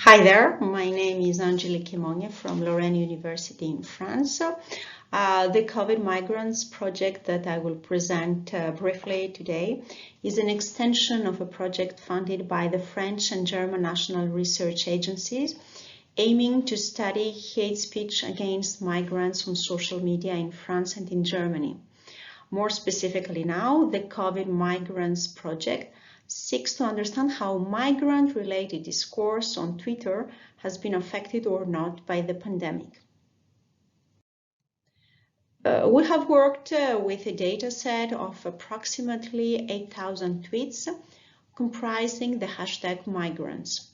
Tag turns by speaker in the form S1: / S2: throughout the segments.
S1: Hi there, my name is Angelique Monia from Lorraine University in France. The COVID Migrants project that I will present briefly today is an extension of a project funded by the French and German national research agencies aiming to study hate speech against migrants on social media in France and in Germany. More specifically now, the COVID Migrants project seeks to understand how migrant-related discourse on Twitter has been affected or not by the pandemic. We have worked with a data set of approximately 8,000 tweets comprising the hashtag migrants.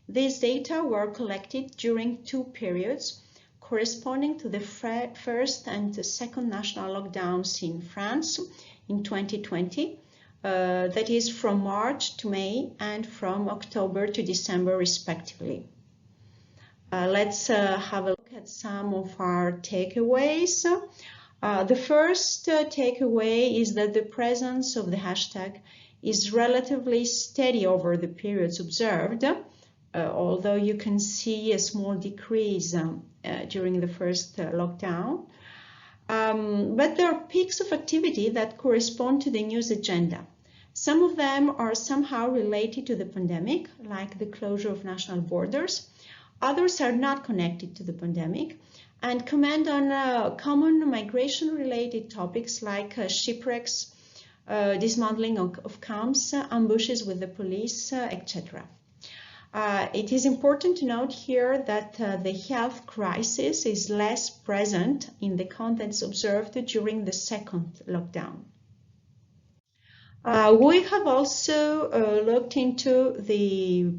S1: These data were collected during two periods corresponding to the first and the second national lockdowns in France in 2020, that is from March to May and from October to December respectively. Let's have a look at some of our takeaways. The first takeaway is that the presence of the hashtag is relatively steady over the periods observed, although you can see a small decrease during the first lockdown. But there are peaks of activity that correspond to the news agenda. Some of them are somehow related to the pandemic, like the closure of national borders. Others are not connected to the pandemic and comment on common migration-related topics like shipwrecks, dismantling of camps, ambushes with the police, etc. It is important to note here that the health crisis is less present in the contents observed during the second lockdown. We have also looked into the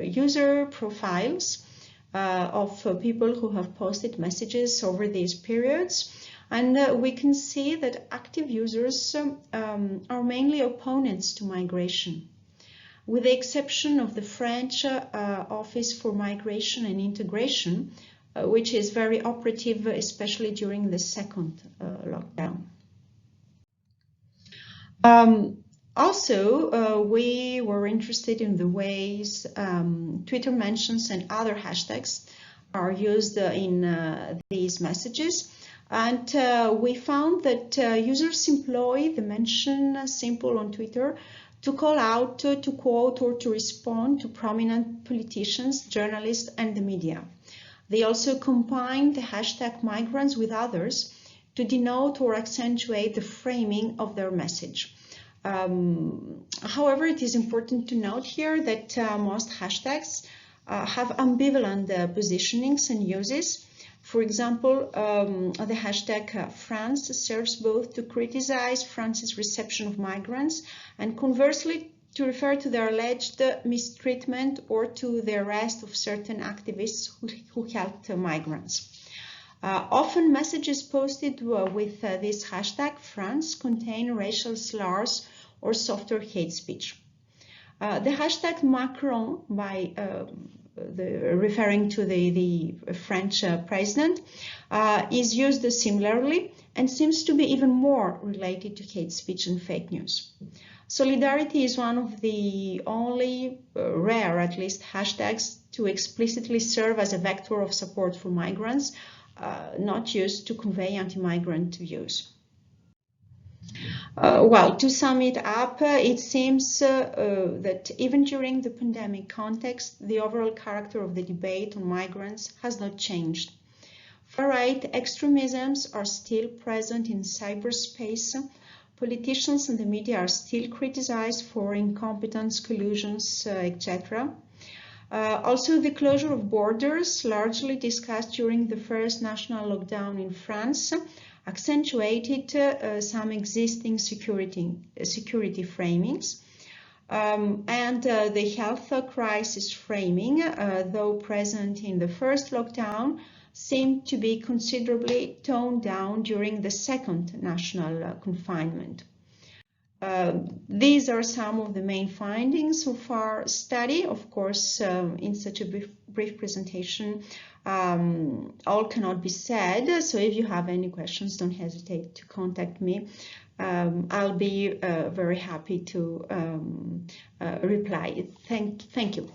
S1: user profiles of people who have posted messages over these periods, and we can see that active users are mainly opponents to migration. With the exception of the French Office for Migration and Integration, which is very operative, especially during the second lockdown. Also, we were interested in the ways Twitter mentions and other hashtags are used in these messages. And we found that users employ the mention symbol on Twitter to call out, to quote, or to respond to prominent politicians, journalists, and the media. They also combine the hashtag migrants with others to denote or accentuate the framing of their message. However, it is important to note here that most hashtags have ambivalent positionings and uses. For example, the hashtag France serves both to criticize France's reception of migrants and conversely to refer to their alleged mistreatment or to the arrest of certain activists who helped migrants. Often messages posted with this hashtag France contain racial slurs or softer hate speech. The hashtag Macron, by referring to the French president, is used similarly and seems to be even more related to hate speech and fake news. Solidarity is one of the only rare, at least, hashtags to explicitly serve as a vector of support for migrants, not used to convey anti-migrant views. Well, to sum it up, it seems that even during the pandemic context, the overall character of the debate on migrants has not changed. Far-right extremisms are still present in cyberspace. Politicians and the media are still criticized for incompetence, collusions, etc. Also, the closure of borders, largely discussed during the first national lockdown in France, accentuated some existing security framings. And the health crisis framing, though present in the first lockdown, seemed to be considerably toned down during the second national confinement. These are some of the main findings of our study. Of course, in such a brief presentation, all cannot be said. So if you have any questions, don't hesitate to contact me. I'll be very happy to reply. Thank you.